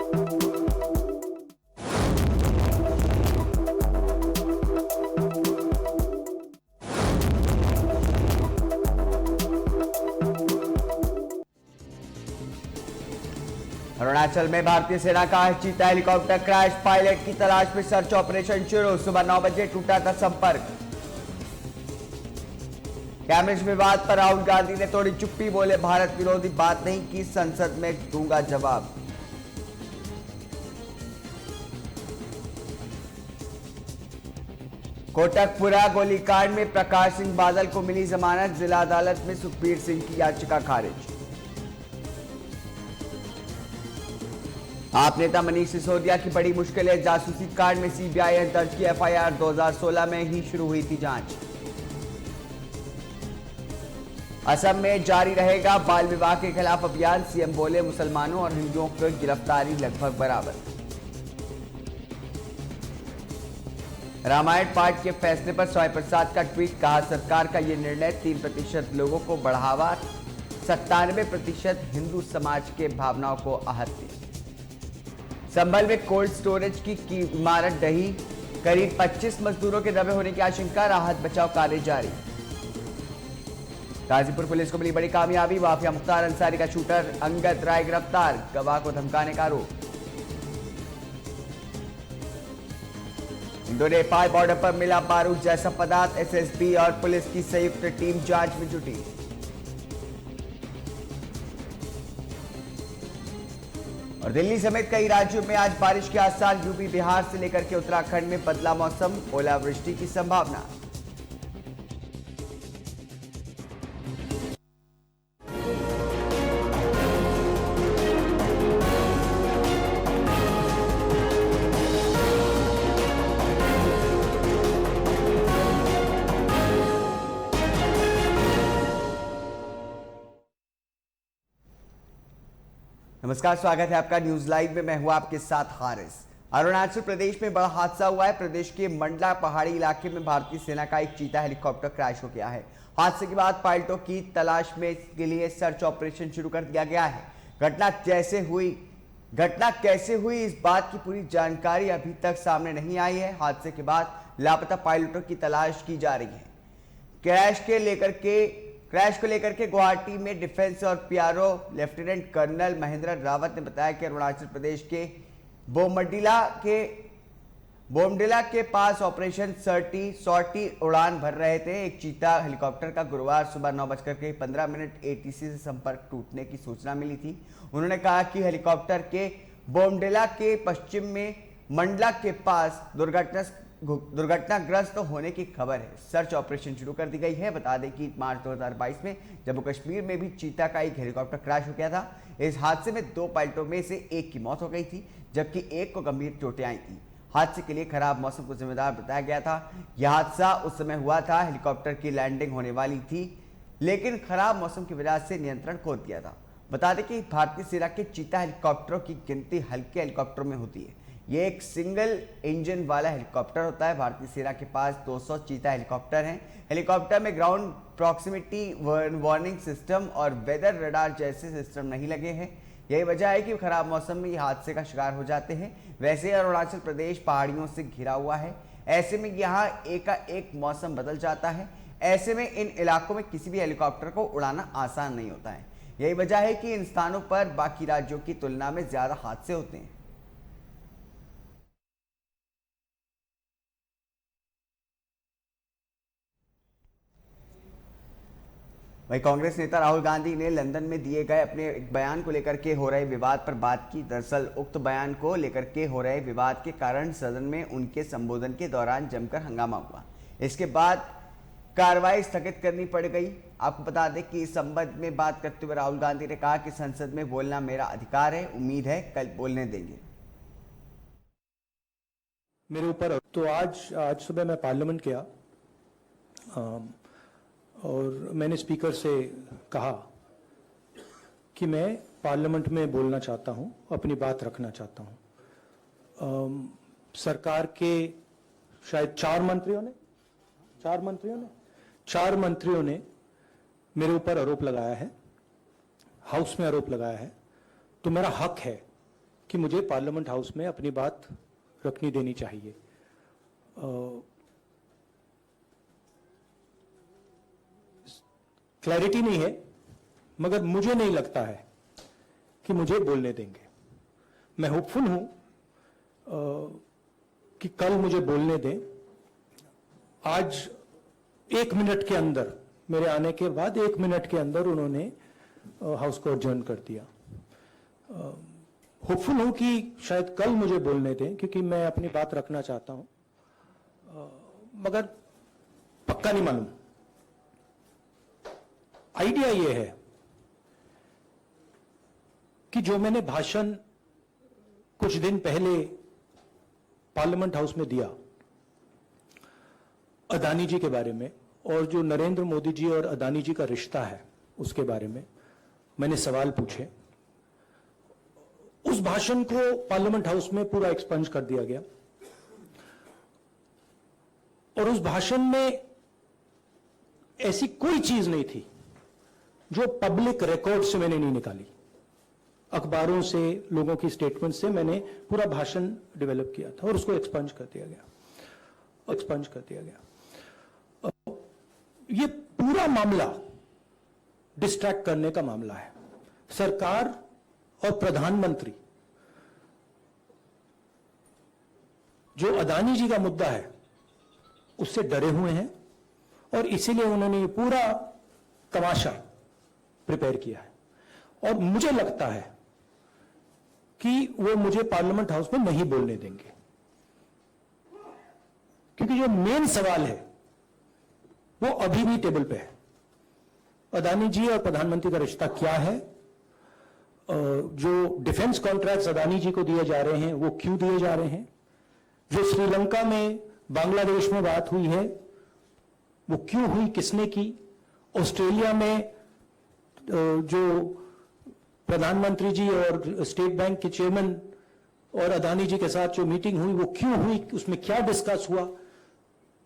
अरुणाचल में भारतीय सेना का चीता हेलीकॉप्टर क्रैश, पायलट की तलाश में सर्च ऑपरेशन शुरू। सुबह 9 बजे टूटा था संपर्क। कैबिनेट विवाद पर राहुल गांधी ने तोड़ी चुप्पी, बोले भारत विरोधी बात नहीं की, संसद में दूंगा जवाब। कोटकपुरा गोलीकांड में प्रकाश सिंह बादल को मिली जमानत, जिला अदालत में सुखबीर सिंह की याचिका खारिज। आप नेता मनीष सिसोदिया की बड़ी मुश्किलें, जासूसी कांड में सीबीआई ने दर्ज की एफआईआर, 2016 में ही शुरू हुई थी जांच। असम में जारी रहेगा बाल विवाह के खिलाफ अभियान, सीएम बोले मुसलमानों और हिंदुओं की गिरफ्तारी लगभग बराबर। रामायण पाठ के फैसले पर स्वामी प्रसाद का ट्वीट, कहा सरकार का यह निर्णय 3% लोगों को बढ़ावा, 97% हिंदू समाज के भावनाओं को आहत दी। संभल में कोल्ड स्टोरेज की इमारत ढही, करीब 25 मजदूरों के दबे होने की आशंका, राहत बचाव कार्य जारी। गाजीपुर पुलिस को मिली बड़ी कामयाबी, वाफिया मुख्तार अंसारी का शूटर अंगद राय गिरफ्तार, गवाह को धमकाने का आरोप। इंडो नेपाल बॉर्डर पर मिला बारूद जैसा पदार्थ, एसएसबी और पुलिस की संयुक्त टीम जांच में जुटी। और दिल्ली समेत कई राज्यों में आज बारिश के आसार, यूपी बिहार से लेकर के उत्तराखंड में बदला मौसम, ओलावृष्टि की संभावना। नमस्कार, स्वागत है आपका न्यूज लाइव में। मैं हूं आपके साथ हारिस। अरुणाचल प्रदेश में बड़ा हादसा हुआ है। प्रदेश के मंडला पहाड़ी इलाके में भारतीय सेना का एक चीता हेलीकॉप्टर क्रैश हो गया है। हादसे के बाद पायलटों की तलाश में के लिए सर्च ऑपरेशन शुरू कर दिया गया है। घटना कैसे हुई इस बात की पूरी जानकारी अभी तक सामने नहीं आई है। हादसे के बाद लापता पायलटों की तलाश की जा रही है। क्रैश को लेकर के गुवाहाटी में डिफेंस और PRO lieutenant colonel Mahendra Rawat ने बताया कि अरुणाचल प्रदेश के बोमडिला के पास ऑपरेशन सॉर्टी उड़ान भर रहे थे। एक चीता हेलीकॉप्टर का गुरुवार सुबह 9:15 एटीसी से संपर्क टूटने की सूचना मिली थी। उन्होंने कहा कि हेलीकॉप्टर के बोमडिला के पश्चिम में मंडला के पास दुर्घटनाग्रस्त होने की खबर है। सर्च ऑपरेशन शुरू कर दी गई है। बता दें कि मार्च 2022 में जम्मू कश्मीर में भी चीता का एक हेलीकॉप्टर क्रैश हो गया था। इस हादसे में 2 पायलटों में से एक की मौत हो गई थी, जबकि एक को गंभीर चोटें आई थी। हादसे के लिए खराब मौसम को जिम्मेदार बताया गया था। यह हादसा उस समय हुआ था, हेलीकॉप्टर की लैंडिंग होने वाली थी, लेकिन खराब मौसम की वजह से नियंत्रण खो दिया था। बता दें कि भारतीय सेना के चीता हेलीकॉप्टरों की गिनती हल्के हेलीकॉप्टरों में होती है। ये एक सिंगल इंजन वाला हेलीकॉप्टर होता है। भारतीय सेना के पास 200 चीता हेलीकॉप्टर हैं। हेलीकॉप्टर में ग्राउंड प्रॉक्सिमिटी वार्निंग सिस्टम और वेदर रडार जैसे सिस्टम नहीं लगे हैं। यही वजह है कि खराब मौसम में ये हादसे का शिकार हो जाते हैं। वैसे अरुणाचल प्रदेश पहाड़ियों से घिरा हुआ है, ऐसे में यहाँ एकाएक मौसम बदल जाता है। ऐसे में इन इलाकों में किसी भी हेलीकॉप्टर को उड़ाना आसान नहीं होता है। यही वजह है कि इन स्थानों पर बाकी राज्यों की तुलना में ज्यादा हादसे होते हैं। वहीं कांग्रेस नेता राहुल गांधी ने लंदन में दिए गए अपने एक बयान को लेकर के हो रहे विवाद पर बात की। दरअसल उक्त बयान को लेकर के हो रहे विवाद के कारण सदन में उनके संबोधन के दौरान जमकर हंगामा हुआ। इसके बाद कार्रवाई स्थगित करनी पड़ गई। आपको बता दें कि इस संबंध में बात करते हुए राहुल गांधी ने कहा कि संसद में बोलना मेरा अधिकार है, उम्मीद है कल बोलने देंगे। मेरे ऊपर तो आज सुबह मैं पार्लियामेंट गया और मैंने स्पीकर से कहा कि मैं पार्लियामेंट में बोलना चाहता हूं, अपनी बात रखना चाहता हूं। सरकार के शायद 4 मंत्रियों ने मेरे ऊपर आरोप लगाया है, हाउस में आरोप लगाया है। तो मेरा हक है कि मुझे पार्लियामेंट हाउस में अपनी बात रखनी देनी चाहिए। क्लैरिटी नहीं है, मगर मुझे नहीं लगता है कि मुझे बोलने देंगे। मैं होपफुल हूं कि कल मुझे बोलने दें। आज 1 मिनट के अंदर, मेरे आने के बाद 1 मिनट के अंदर उन्होंने हाउस को अडजर्न कर दिया। होपफुल हूं कि शायद कल मुझे बोलने दें, क्योंकि मैं अपनी बात रखना चाहता हूं, मगर पक्का नहीं मालूम। आइडिया यह है कि जो मैंने भाषण कुछ दिन पहले पार्लियामेंट हाउस में दिया अदानी जी के बारे में, और जो नरेंद्र मोदी जी और अदानी जी का रिश्ता है उसके बारे में मैंने सवाल पूछे, उस भाषण को पार्लियामेंट हाउस में पूरा एक्सपंज कर दिया गया। और उस भाषण में ऐसी कोई चीज नहीं थी जो पब्लिक रिकॉर्ड से मैंने नहीं निकाली। अखबारों से, लोगों की स्टेटमेंट से मैंने पूरा भाषण डेवलप किया था और उसको एक्सपंज कर दिया गया। ये पूरा मामला डिस्ट्रैक्ट करने का मामला है। सरकार और प्रधानमंत्री जो अदानी जी का मुद्दा है उससे डरे हुए हैं, और इसीलिए उन्होंने ये पूरा तमाशा प्रिपेयर किया है। और मुझे लगता है कि वो मुझे पार्लियामेंट हाउस में नहीं बोलने देंगे, क्योंकि जो मेन सवाल है वो अभी भी टेबल पे है। अदानी जी और प्रधानमंत्री का रिश्ता क्या है? जो डिफेंस कॉन्ट्रैक्ट्स अदानी जी को दिए जा रहे हैं वो क्यों दिए जा रहे हैं? जो श्रीलंका में, बांग्लादेश में बात हुई है वो क्यों हुई, किसने की? ऑस्ट्रेलिया में जो प्रधानमंत्री जी और स्टेट बैंक के चेयरमैन और अदानी जी के साथ जो मीटिंग हुई वो क्यों हुई, उसमें क्या डिस्कस हुआ?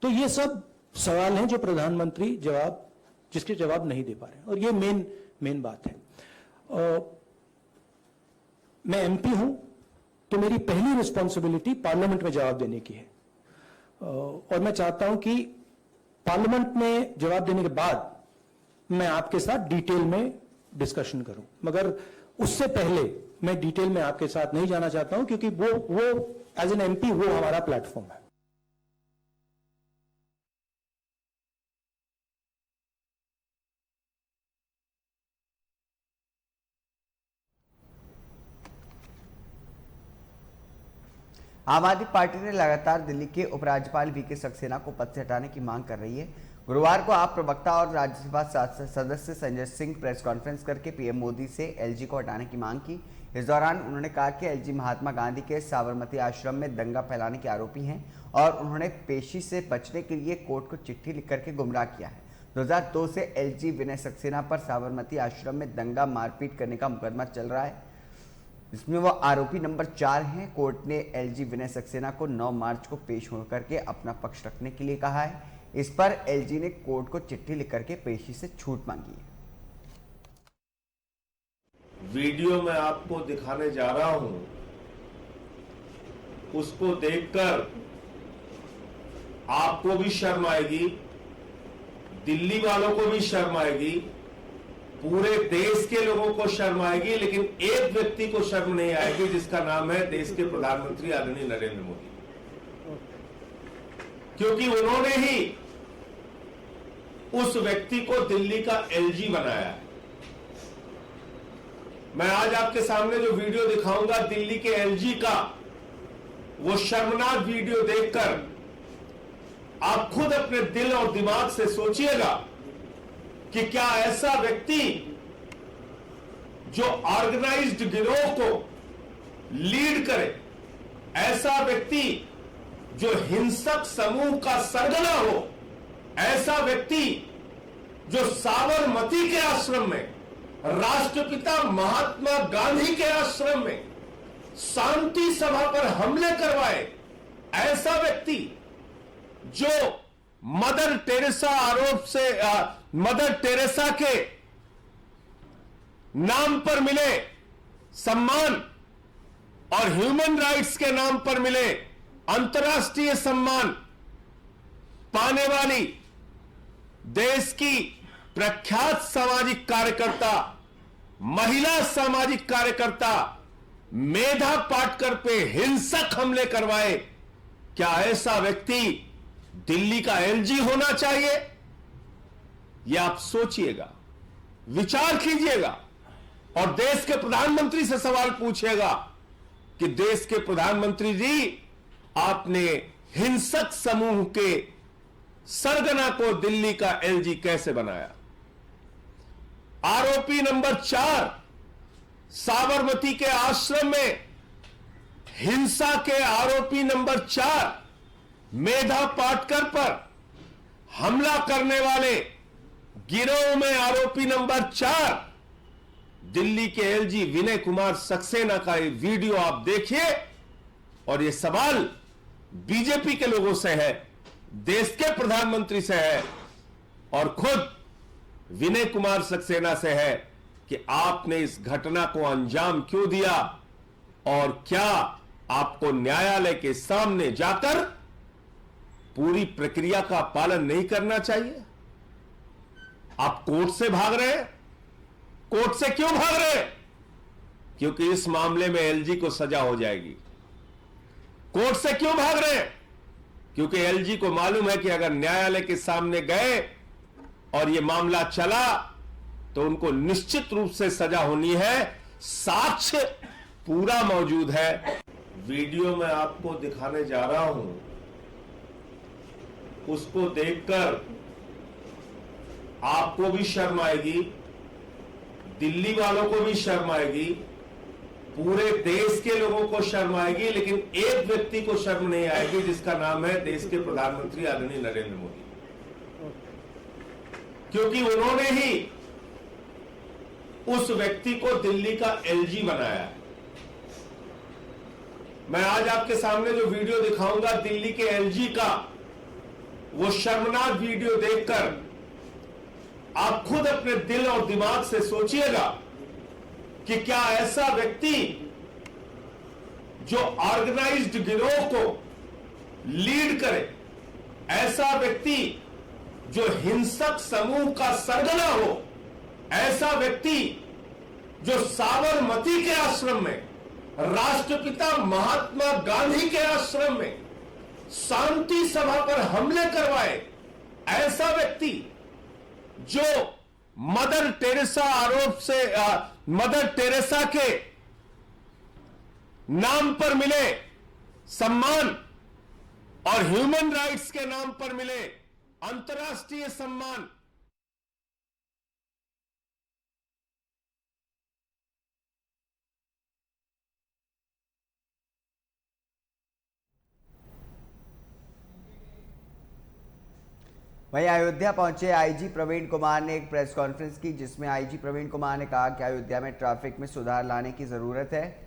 तो ये सब सवाल हैं जो प्रधानमंत्री जिसके जवाब नहीं दे पा रहे हैं, और ये मेन बात है। मैं एमपी हूं तो मेरी पहली रिस्पॉन्सिबिलिटी पार्लियामेंट में जवाब देने की है, और मैं चाहता हूं कि पार्लियामेंट में जवाब देने के बाद मैं आपके साथ डिटेल में डिस्कशन करूं, मगर उससे पहले मैं डिटेल में आपके साथ नहीं जाना चाहता हूं, क्योंकि वो एज एन एमपी वो हमारा प्लेटफॉर्म है। आम आदमी पार्टी ने लगातार दिल्ली के उपराज्यपाल वीके सक्सेना को पद से हटाने की मांग कर रही है। गुरुवार को आप प्रवक्ता और राज्यसभा सदस्य संजय सिंह प्रेस कॉन्फ्रेंस करके पीएम मोदी से एलजी को हटाने की मांग की। इस दौरान उन्होंने कहा कि एलजी महात्मा गांधी के साबरमती आश्रम में दंगा फैलाने के आरोपी हैं और उन्होंने पेशी से बचने के लिए कोर्ट को चिट्ठी लिख करके गुमराह किया है। 2002 से एलजी विनय सक्सेना पर साबरमती आश्रम में दंगा मारपीट करने का मुकदमा चल रहा है, इसमें वो आरोपी नंबर 4 हैं। कोर्ट ने एलजी विनय सक्सेना को 9 मार्च को पेश होकर के अपना पक्ष रखने के लिए कहा है। इस पर एलजी ने कोर्ट को चिट्ठी लिख करके पेशी से छूट मांगी है। वीडियो में आपको दिखाने जा रहा हूं, उसको देखकर आपको भी शर्म आएगी, दिल्ली वालों को भी शर्म आएगी, पूरे देश के लोगों को शर्म आएगी, लेकिन एक व्यक्ति को शर्म नहीं आएगी, जिसका नाम है देश के प्रधानमंत्री आदरणीय नरेंद्र मोदी, क्योंकि उन्होंने ही उस व्यक्ति को दिल्ली का एलजी बनाया है। मैं आज आपके सामने जो वीडियो दिखाऊंगा दिल्ली के एलजी का, वो शर्मनाक वीडियो देखकर आप खुद अपने दिल और दिमाग से सोचिएगा कि क्या ऐसा व्यक्ति जो ऑर्गेनाइज्ड गिरोह को लीड करे, ऐसा व्यक्ति जो हिंसक समूह का सरगना हो, ऐसा व्यक्ति जो साबरमती के आश्रम में, राष्ट्रपिता महात्मा गांधी के आश्रम में शांति सभा पर हमले करवाए, ऐसा व्यक्ति जो मदर टेरेसा आरोप से मदर टेरेसा के नाम पर मिले सम्मान और ह्यूमन राइट्स के नाम पर मिले अंतर्राष्ट्रीय सम्मान पाने वाली देश की प्रख्यात सामाजिक कार्यकर्ता, महिला सामाजिक कार्यकर्ता मेधा पाटकर पे हिंसक हमले करवाए, क्या ऐसा व्यक्ति दिल्ली का एलजी होना चाहिए? यह आप सोचिएगा, विचार कीजिएगा और देश के प्रधानमंत्री से सवाल पूछिएगा कि देश के प्रधानमंत्री जी, आपने हिंसक समूह के सरगना को दिल्ली का एलजी कैसे बनाया? आरोपी नंबर 4 साबरमती के आश्रम में हिंसा के आरोपी नंबर 4 मेधा पाटकर पर हमला करने वाले गिरोह में आरोपी नंबर 4 दिल्ली के एलजी विनय कुमार सक्सेना का ये वीडियो आप देखिए और ये सवाल बीजेपी के लोगों से है, देश के प्रधानमंत्री से है और खुद विनय कुमार सक्सेना से है कि आपने इस घटना को अंजाम क्यों दिया और क्या आपको न्यायालय के सामने जाकर पूरी प्रक्रिया का पालन नहीं करना चाहिए? आप कोर्ट से भाग रहे हैं। कोर्ट से क्यों भाग रहे हैं? क्योंकि इस मामले में एलजी को सजा हो जाएगी। कोर्ट से क्यों भाग रहे हैं? क्योंकि एलजी को मालूम है कि अगर न्यायालय के सामने गए और यह मामला चला तो उनको निश्चित रूप से सजा होनी है। साक्ष्य पूरा मौजूद है। वीडियो में आपको दिखाने जा रहा हूं, उसको देखकर आपको भी शर्म आएगी, दिल्ली वालों को भी शर्म आएगी, पूरे देश के लोगों को शर्म आएगी, लेकिन एक व्यक्ति को शर्म नहीं आएगी जिसका नाम है देश के प्रधानमंत्री आदरणीय नरेंद्र मोदी, क्योंकि उन्होंने ही उस व्यक्ति को दिल्ली का एलजी बनाया है। मैं आज आपके सामने जो वीडियो दिखाऊंगा दिल्ली के एलजी का, वो शर्मनाक वीडियो देखकर आप खुद अपने दिल और दिमाग से सोचिएगा कि क्या ऐसा व्यक्ति जो ऑर्गेनाइज्ड गिरोह को लीड करे, ऐसा व्यक्ति जो हिंसक समूह का सरगना हो, ऐसा व्यक्ति जो साबरमती के आश्रम में, राष्ट्रपिता महात्मा गांधी के आश्रम में शांति सभा पर हमले करवाए, ऐसा व्यक्ति जो मदर टेरेसा आरोप से मदर टेरेसा के नाम पर मिले सम्मान और ह्यूमन राइट्स के नाम पर मिले अंतर्राष्ट्रीय सम्मान, वहीं अयोध्या पहुंचे आईजी प्रवीण कुमार ने एक प्रेस कॉन्फ्रेंस की, जिसमें आईजी प्रवीण कुमार ने कहा कि अयोध्या में ट्रैफिक में सुधार लाने की जरूरत है।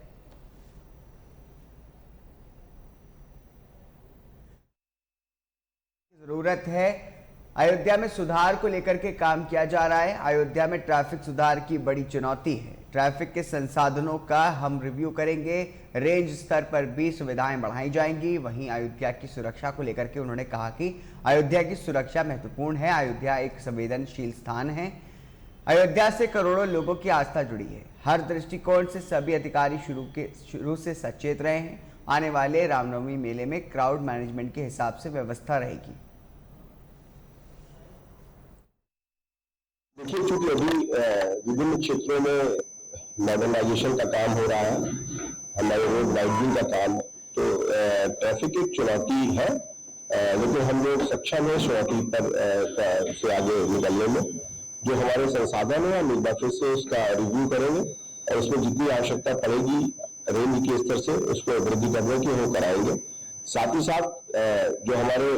अयोध्या में सुधार को लेकर के काम किया जा रहा है। अयोध्या में ट्रैफिक सुधार की बड़ी चुनौती है। ट्रैफिक के संसाधनों का हम रिव्यू करेंगे। रेंज स्तर पर भी सुविधाएं बढ़ाई जाएंगी। वहीं अयोध्या की सुरक्षा को लेकर के उन्होंने कहा कि अयोध्या की सुरक्षा महत्वपूर्ण है। अयोध्या एक संवेदनशील स्थान है। अयोध्या से करोड़ों लोगों की आस्था जुड़ी है। हर दृष्टिकोण से सभी अधिकारी शुरू से सचेत रहे हैं। आने वाले रामनवमी मेले में क्राउड मैनेजमेंट के हिसाब से व्यवस्था रहेगी। देखिए, चूंकि अभी विभिन्न क्षेत्रों में मॉडर्नाइजेशन का काम हो रहा है, हमारे रोड वाइडनिंग का काम, तो ट्रैफिक एक चुनौती है, लेकिन हम लोग सक्षम है चुनौती पर से आगे निकलने में। जो हमारे संसाधन है हम एक बार फिर से उसका रिव्यू करेंगे और उसमें जितनी आवश्यकता पड़ेगी रेंज के स्तर से उसको वृद्धि करने की वो कराएंगे। साथ ही साथ जो हमारे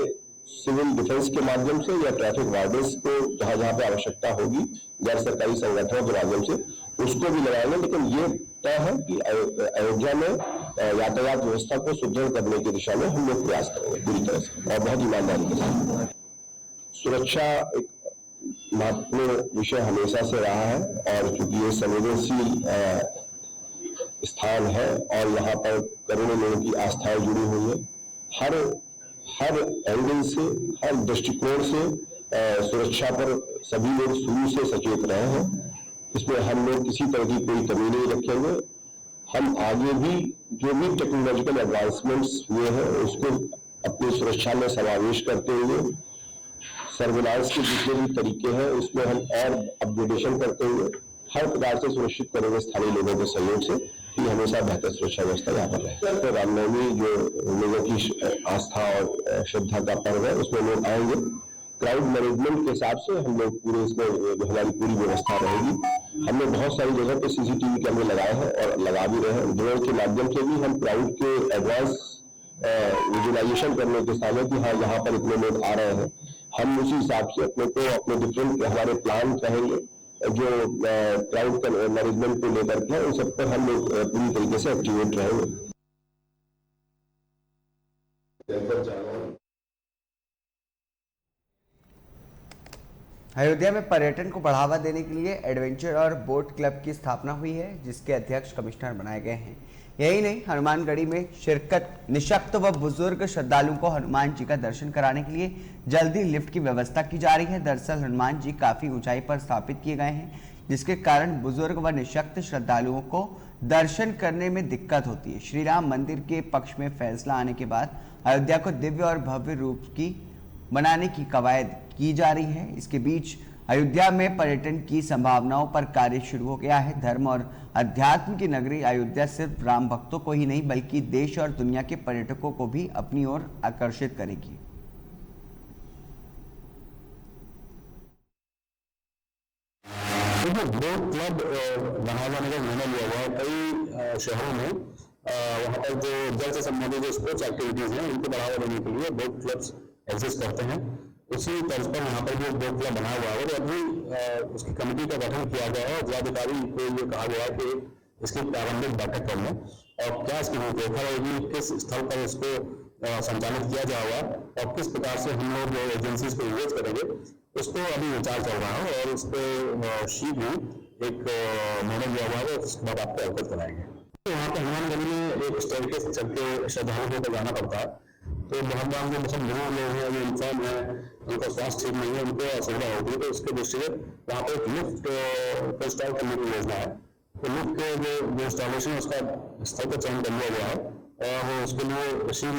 सिविल डिफेंस के माध्यम से या ट्रैफिक वार्डर्स को जहां जहां पे आवश्यकता होगी गैर सरकारी संगठनों के माध्यम से उसको भी लगाएंगे। लेकिन ये तय है कि अयोध्या में यातायात व्यवस्था को सुदृढ़ करने की दिशा में हम लोग प्रयास करेंगे पूरी तरह से और बहुत ईमानदारी के साथ। सुरक्षा एक महत्वपूर्ण विषय हमेशा से रहा है और चूंकि ये संवेदनशील स्थान है और यहाँ पर करोड़ों लोगों की आस्थाएं जुड़ी हुई है। हर एंगल से, हर दृष्टिकोण से सुरक्षा पर सभी लोग शुरू से सचेत रहे हैं। इसमें हम लोग किसी तरह की कोई कमी नहीं रखेंगे। हम आगे भी जो भी टेक्नोलॉजिकल एडवांसमेंट्स हुए हैं उसको अपनी सुरक्षा में समावेश करते हुए सर्विलांस के जितने भी तरीके हैं उसमें हम और अपग्रेडेशन करते हुए हर प्रकार से सुनिश्चित करेंगे स्थानीय लोगों के सहयोग से कि हमेशा बेहतर सुरक्षा व्यवस्था यहाँ पर रहे। तो रामनवमी जो लोगों की आस्था और श्रद्धा का पर्व है उसमें लोग आएंगे। क्राउड मैनेजमेंट के हिसाब से हम लोग पूरे इसमें हमारी पूरी व्यवस्था रहेगी। हमने बहुत सारी जगह पे CCTV कैमरे लगाए हैं और लगा भी रहे हैं। ड्रोन के माध्यम से भी हम क्राउड के एडवांस विजुअलाइजेशन करने के साथ कि हाँ यहाँ पर इतने लोग आ रहे हैं। हम उसी हिसाब से अपने डिफरेंट हमारे प्लान कहेंगे जो क्राउड मैनेजमेंट को लेकर के उन सब पर हम लोग पूरी तरीके से एक्टिवेट रहेंगे। अयोध्या में पर्यटन को बढ़ावा देने के लिए एडवेंचर और बोट क्लब की स्थापना हुई है, जिसके अध्यक्ष कमिश्नर बनाए गए हैं। यही नहीं, हनुमानगढ़ी में शिरकत निशक्त व बुजुर्ग श्रद्धालुओं को हनुमान जी का दर्शन कराने के लिए जल्दी लिफ्ट की व्यवस्था की जा रही है। दरअसल हनुमान जी काफी ऊंचाई पर स्थापित किए गए हैं, जिसके कारण बुजुर्ग व निशक्त श्रद्धालुओं को दर्शन करने में दिक्कत होती है। श्री राम मंदिर के पक्ष में फैसला आने के बाद अयोध्या को दिव्य और भव्य रूप की बनाने की कवायद की जा रही है। इसके बीच अयोध्या में पर्यटन की संभावनाओं पर कार्य शुरू हो गया है। धर्म और अध्यात्म की नगरी अयोध्या सिर्फ राम भक्तों को ही नहीं बल्कि देश और दुनिया के पर्यटकों को भी अपनी ओर आकर्षित करेगी। बोट क्लब बनाए जाने का निर्णय लिया हुआ है कई शहरों में। वहाँ पर जो जल से संबंधित जो स्पोर्ट्स एक्टिविटीज हैं उनको बढ़ावा देने के लिए बोट क्लब्स एग्जिस्ट करते हैं। उसी तर्ज पर यहाँ पर जो बोट क्लब बना हुआ है और अभी उसकी कमेटी का गठन किया गया है। जिलाधिकारी को ये कहा गया है कि इसकी प्रारंभिक बैठक कर लें और क्या इसकी रूपरेखा रहेगी, किस स्थल पर इसको संचालित किया जाएगा और किस प्रकार से हम लोग एजेंसीज को इंगेज करेंगे, उसको अभी विचार चल रहा है और उस पर शीघ्र एक निर्णय लिया हुआ है। उसके बाद आपको अवगत कराएंगे। वहाँ पर हनुमानगढ़ी में एक स्टेयरकेस चल के श्रद्धालुओं को जाना पड़ता है, तो बहुत बार जो बहुत बुजुर्ग लोग हैं, जो इंसान है, उनको स्वास्थ्य ठीक नहीं है, उनको असुविधा होती है, तो उसके दृष्टि से वहाँ पर एक लिफ्ट को इंस्टॉल करने की योजना है। तो लिफ्ट के जो इंस्टॉलेशन है उसका स्थल का चयन कर लिया गया है और उसके लिए शीघ्र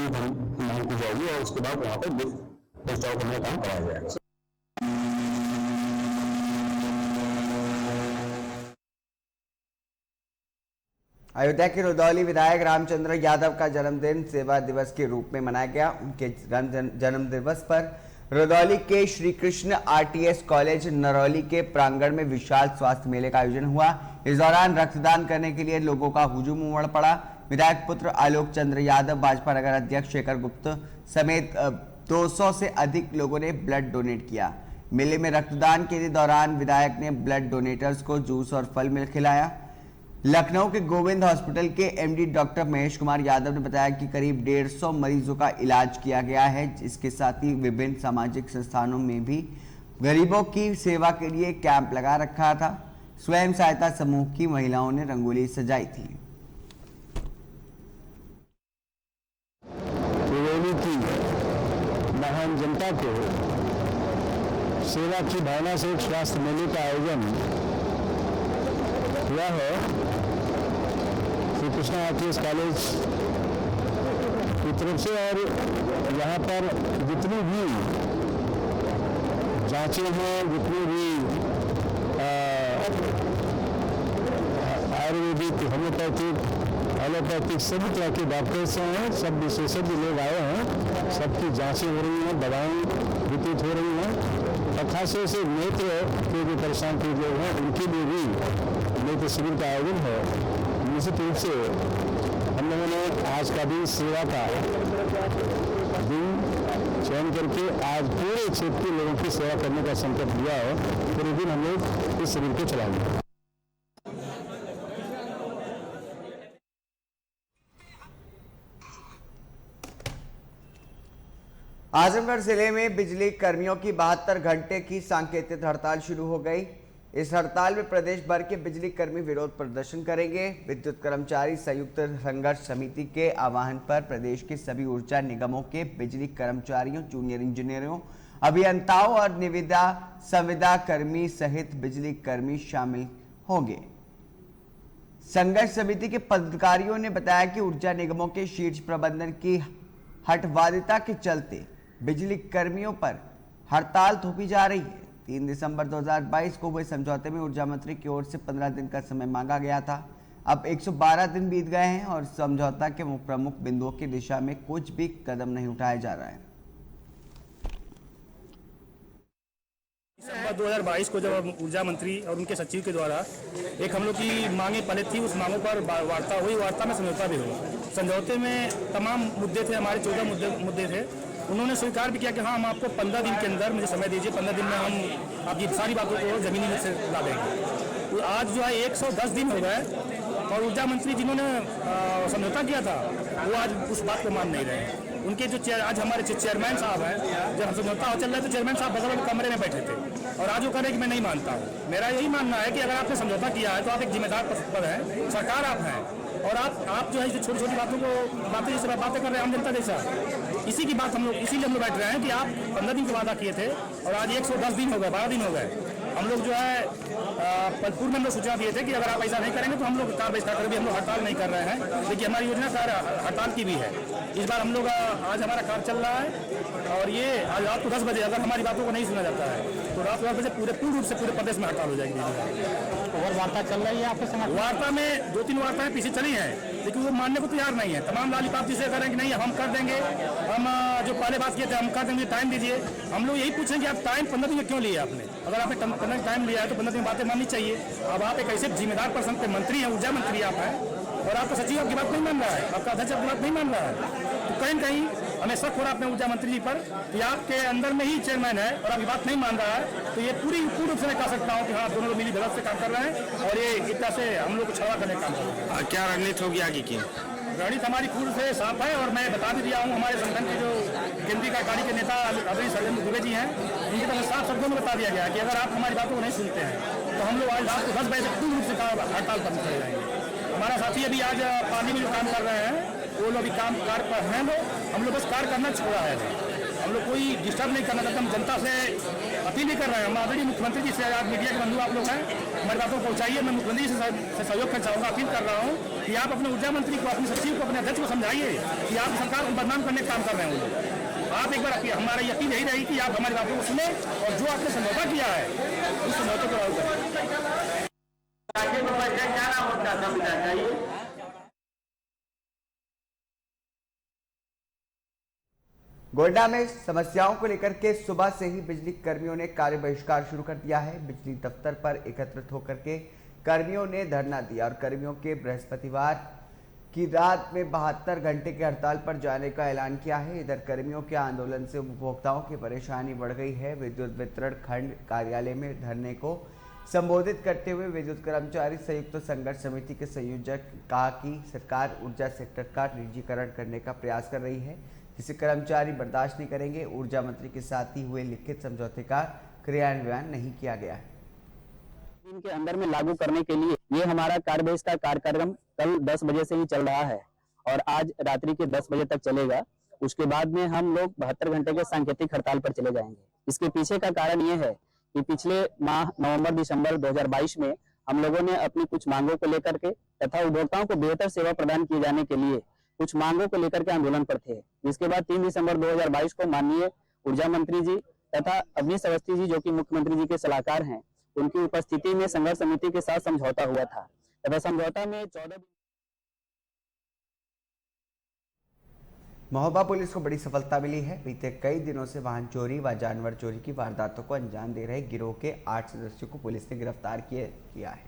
मांग की जाएगी और उसके बाद वहाँ पर लिफ्ट इंस्टॉल करने का काम कराया जाएगा। अयोध्या के रुदौली विधायक रामचंद्र यादव का जन्मदिन सेवा दिवस के रूप में मनाया गया। उनके जन्म दिवस पर रुदौली के श्री कृष्ण RTS कॉलेज नरौली के प्रांगण में विशाल स्वास्थ्य मेले का आयोजन हुआ। इस दौरान रक्तदान करने के लिए लोगों का हुजूम उमड़ पड़ा। विधायक पुत्र आलोक चंद्र यादव, भाजपा नगर अध्यक्ष शेखर गुप्त समेत 200 से अधिक लोगों ने ब्लड डोनेट किया। मेले में रक्तदान के दौरान विधायक ने ब्लड डोनेटर्स को जूस और फल मिल खिलाया। लखनऊ के गोविंद हॉस्पिटल के MD डॉक्टर महेश कुमार यादव ने बताया कि करीब 150 मरीजों का इलाज किया गया है। इसके साथ ही विभिन्न सामाजिक संस्थानों में भी गरीबों की सेवा के लिए कैंप लगा रखा था। स्वयं सहायता समूह की महिलाओं ने रंगोली सजाई थी। रुदौली की महान जनता को सेवा की भावना से एक स्वास्थ्य मेले का आयोजन हुआ है। श्री कृष्णा RTS कॉलेज की तरफ से और यहाँ पर जितनी भी जांचें हैं, जितनी भी आयुर्वेदिक, होम्योपैथिक, एलोपैथिक सभी तरह के डॉक्टर्स हैं, सब विशेषज्ञ लोग आए हैं। सबकी जांचें हो रही हैं, दवाएं वितरित हो रही हैं और खासतौर से नेत्र के जो परेशान के लोग हैं उनके लिए भी नेत्र शिविर का आयोजन है। निश्चित रूप से हम लोगों ने आज का दिन सेवा का दिन चयन करके आज पूरे क्षेत्र के लोगों की सेवा करने का संकल्प लिया है। पूरे दिन हम लोग इस शिविर को चलाएंगे। आजमगढ़ जिले में बिजली कर्मियों की 72 घंटे की सांकेतिक हड़ताल शुरू हो गई। इस हड़ताल में प्रदेश भर के बिजली कर्मी विरोध प्रदर्शन करेंगे। विद्युत कर्मचारी संयुक्त संघर्ष समिति के आह्वान पर प्रदेश के सभी ऊर्जा निगमों के बिजली कर्मचारियों, जूनियर इंजीनियरों, अभियंताओं और निविदा संविदा कर्मी सहित बिजली कर्मी शामिल होंगे। संघर्ष समिति के पदाधिकारियों ने बताया कि ऊर्जा निगमों के शीर्ष प्रबंधन की हठवादिता के चलते बिजली कर्मियों पर हड़ताल थोपी जा रही है। 3 दिसंबर 2022 को हुए समझौते में ऊर्जा मंत्री की ओर से 15 दिन का समय मांगा गया था। अब 112 दिन बीत गए हैं और समझौता के प्रमुख बिंदुओं की दिशा में कुछ भी कदम नहीं उठाया जा रहा है। दिसंबर 2022 को जब ऊर्जा मंत्री और उनके सचिव के द्वारा एक हम लोग की मांगे पहले थी, उस मांगों पर वार्ता हुई, वार्ता में समझौता भी हुआ। समझौते में तमाम मुद्दे थे, हमारे 14 मुद्दे थे। उन्होंने स्वीकार भी किया कि हाँ, हम आपको 15 दिन के अंदर मुझे समय दीजिए, 15 दिन में हम आपकी सारी बातों को जमीनी में से ला देंगे। तो आज जो है 110 दिन हो गए और ऊर्जा मंत्री जिन्होंने समझौता किया था वो आज उस बात को मान नहीं रहे हैं। उनके जो आज हमारे चेयरमैन साहब हैं, जब हम समझौता चल रहा है तो चेयरमैन साहब बगल वाले कमरे में बैठे थे और आज वो कह रहे हैं कि मैं नहीं मानता हूँ। मेरा यही मानना है कि अगर आपने समझौता किया है तो आप एक जिम्मेदार पर हैं, सरकार आप हैं और आप जो है छोटी छोटी बातें जैसे बातें कर रहे हैं आम जनता जैसा, इसी की बात हम लोग इसीलिए हम लोग बैठ रहे हैं कि आप 15 दिन का वादा किए थे और आज 110 दिन हो गए, 12 दिन हो गए। हम लोग जो है पूर्व में हम लोग सूचना दिए थे कि अगर आप ऐसा नहीं करेंगे तो हम लोग कार बहिष्कार करेंगे। हम लोग हड़ताल नहीं कर रहे हैं, देखिए हमारी योजना हड़ताल की भी है। इस बार हम लोग आज हमारा कार्य चल रहा है और ये आज रात को 10 बजे अगर हमारी बातों को नहीं सुना जाता है तो रात 10 बजे पूर्ण रूप से पूरे प्रदेश में हड़ताल हो जाएगी। और वार्ता चल रही है आपके समाज? वार्ता में 2-3 वार्ताएं पीछे चली हैं लेकिन वो मानने को तैयार नहीं है। तमाम लालीपाप जिसे कह रहे हैं कि नहीं हम कर देंगे, हम जो पहले बात किए थे हम कर देंगे, टाइम दीजिए। हम लोग यही पूछेंगे आप टाइम 15 दिन क्यों लिया आपने? अगर आपने 15 दिन टाइम लिया है तो 15 दिन बातें माननी चाहिए। अब आप एक ऐसे जिम्मेदार पर्सन पे मंत्री हैं, ऊर्जा मंत्री आप हैं और आपका सचिव आपकी बात नहीं मान रहा है, आपका अध्यक्ष आपकी बात नहीं मान रहा है, तो कहीं कहीं हमें शक हो रहा है अपने ऊर्जा मंत्री जी पर कि आपके अंदर में ही चेयरमैन है और आपकी बात नहीं मान रहा है। तो ये पूर्ण रूप से मैं कह सकता हूँ कि हाँ, दोनों लोग मिली भगत से काम कर रहे हैं और ये एक तरह से हम लोग को छलवा करने का काम कर रहे हैं। क्या रणनीति होगी आगे की? रणनीति हमारी पूर्व से साफ है और मैं बता भी दिया हूँ। हमारे संगठन के जो केंद्रीय कार्यकारी के नेता आदरणीय शैलेंद्र दुबे जी हैं, उनकी तरफ साफ शब्दों में बता दिया गया कि अगर आप हमारी बातों को नहीं सुनते हैं तो हम लोग आज रात को 10 बजे से पूर्ण रूप से हड़ताल पर चले जाएंगे। हमारा साथी अभी आज पानी में जो काम कर रहे हैं वो लोग अभी काम कार्य पर हैं, हम लोग बस कार्य करना छोड़ा है। हम लोग कोई डिस्टर्ब नहीं करना चाहते। हम जनता से अपील भी कर रहे हैं। हम आदरणीय मुख्यमंत्री जी से, आज मीडिया के बंधु आप लोग हैं, हमारी बातों को पहुंचाइए। मैं मुख्यमंत्री जी से सहयोग करना चाहूँगा, अपील कर रहा हूँ कि आप अपने ऊर्जा मंत्री को, अपने सचिव को, अपने अध्यक्ष को समझाइए कि आप सरकार को बदनाम करने का काम कर रहे हैं। वो लोग आप एक बार हमारा यकीन यही रहेगी कि आप हमारी बातों को सुने और जो आपने समझौता किया है उस समझौते को लागू करें। गोड्डा में समस्याओं को लेकर के सुबह से ही बिजली कर्मियों ने कार्य बहिष्कार शुरू कर दिया है। बिजली दफ्तर पर एकत्रित होकर के कर्मियों ने धरना दिया और कर्मियों के बृहस्पतिवार की रात में 72 घंटे के हड़ताल पर जाने का ऐलान किया है। इधर कर्मियों के आंदोलन से उपभोक्ताओं की परेशानी बढ़ गई है। विद्युत वितरण खंड कार्यालय में धरने को संबोधित करते हुए विद्युत कर्मचारी संयुक्त संघर्ष समिति के संयोजक कहा कि सरकार ऊर्जा सेक्टर का निजीकरण करने का प्रयास कर रही है, जिसे कर्मचारी बर्दाश्त नहीं करेंगे। ऊर्जा मंत्री के साथ ही हुए लिखित समझौते का क्रियान्वयन नहीं किया गया है। इनके अंदर में लागू करने के लिए ये हमारा कार्य बहिष्कार कार्यक्रम कल 10 बजे से ही चल रहा है और आज रात्रि के 10 बजे तक चलेगा। उसके बाद में हम लोग 72 घंटे के सांकेतिक हड़ताल पर चले जाएंगे। इसके पीछे का कारण ये है कि पिछले माह नवंबर-दिसंबर 2022 में हम लोगों ने अपनी कुछ मांगों को लेकर के तथा उपभोक्ताओं को बेहतर सेवा प्रदान किए जाने के लिए कुछ मांगों को लेकर के आंदोलन पर थे, जिसके बाद 3 दिसंबर 2022 को माननीय ऊर्जा मंत्री जी तथा अवनीश अवस्थी जी जो कि मुख्यमंत्री जी के सलाहकार हैं, उनकी उपस्थिति में संघर्ष समिति के साथ समझौता हुआ था तथा समझौता में 14 महोबा पुलिस को बड़ी सफलता मिली है। बीते कई दिनों से वाहन चोरी व जानवर चोरी की वारदातों को अंजाम दे रहे गिरोह के 8 सदस्यों को पुलिस ने गिरफ्तार किया है,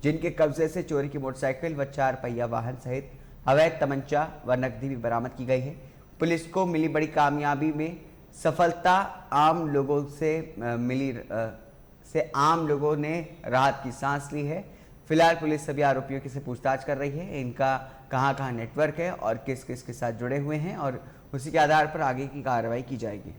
जिनके कब्जे से चोरी की मोटरसाइकिल व 4 पहिया वाहन सहित अवैध तमंचा व नकदी भी बरामद की गई है। पुलिस को मिली बड़ी कामयाबी में सफलता आम लोगों से आम लोगों ने राहत की सांस ली है। फिलहाल पुलिस सभी आरोपियों की से पूछताछ कर रही है, इनका कहां नेटवर्क है और किस किस के साथ जुड़े हुए हैं और उसी के आधार पर आगे की कार्रवाई की जाएगी।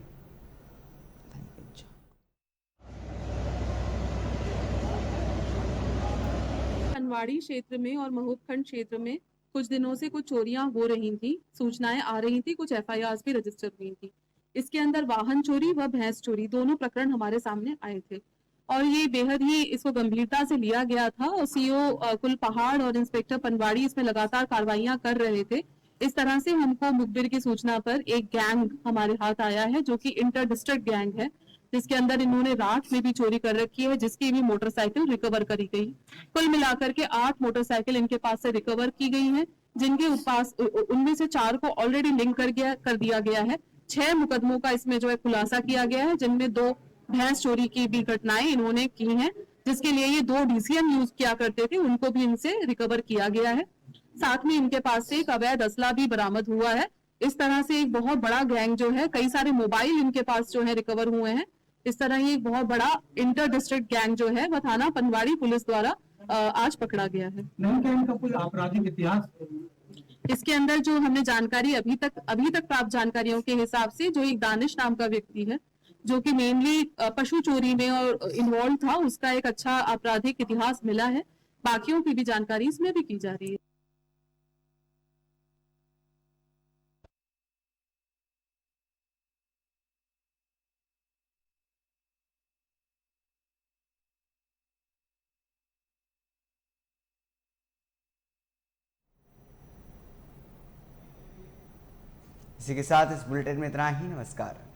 पनवाड़ी क्षेत्र में और महोबखंड क्षेत्र में कुछ दिनों से कुछ चोरियां हो रही थी, सूचनाएं आ रही थी, कुछ FIRs भी रजिस्टर हुई थी। इसके अंदर वाहन चोरी व भैंस चोरी दोनों प्रकरण हमारे सामने आए थे और ये बेहद ही इसको गंभीरता से लिया गया था और CO कुल पहाड़ और इंस्पेक्टर पनवाड़ी इसमें लगातार कार्रवाइयां कर रहे थे। इस तरह से हमको मुखबिर की सूचना पर एक गैंग हमारे हाथ आया है जो कि इंटर डिस्ट्रिक्ट गैंग है, जिसके अंदर इन्होंने रात में भी चोरी कर रखी है, जिसकी भी मोटरसाइकिल रिकवर करी गई। कुल मिलाकर के 8 मोटरसाइकिल इनके पास से रिकवर की गई है, जिनके पास उनमें से 4 को ऑलरेडी लिंक कर दिया गया है। 6 मुकदमों का इसमें जो है खुलासा किया गया है, जिनमें 2 भैंस चोरी की भी घटनाएं इन्होंने की हैं, जिसके लिए ये 2 DCM यूज किया करते थे, उनको भी इनसे रिकवर किया गया है। साथ में इनके पास से एक अवैध असला भी बरामद हुआ है। इस तरह से एक बहुत बड़ा गैंग जो है, कई सारे मोबाइल इनके पास जो है रिकवर हुए हैं। इस तरह ये एक बहुत बड़ा इंटर डिस्ट्रिक्ट गैंग जो है वह थाना पनवाड़ी पुलिस द्वारा आज पकड़ा गया है। इनका कोई आपराधिक इतिहास? इसके अंदर जो हमने जानकारी अभी तक प्राप्त जानकारियों के हिसाब से जो एक दानिश नाम का व्यक्ति है जो कि मेनली पशु चोरी में और इन्वॉल्व था, उसका एक अच्छा आपराधिक इतिहास मिला है। बाकियों की भी जानकारी इसमें भी की जा रही है। इसी के साथ इस बुलेटिन में इतना ही। नमस्कार।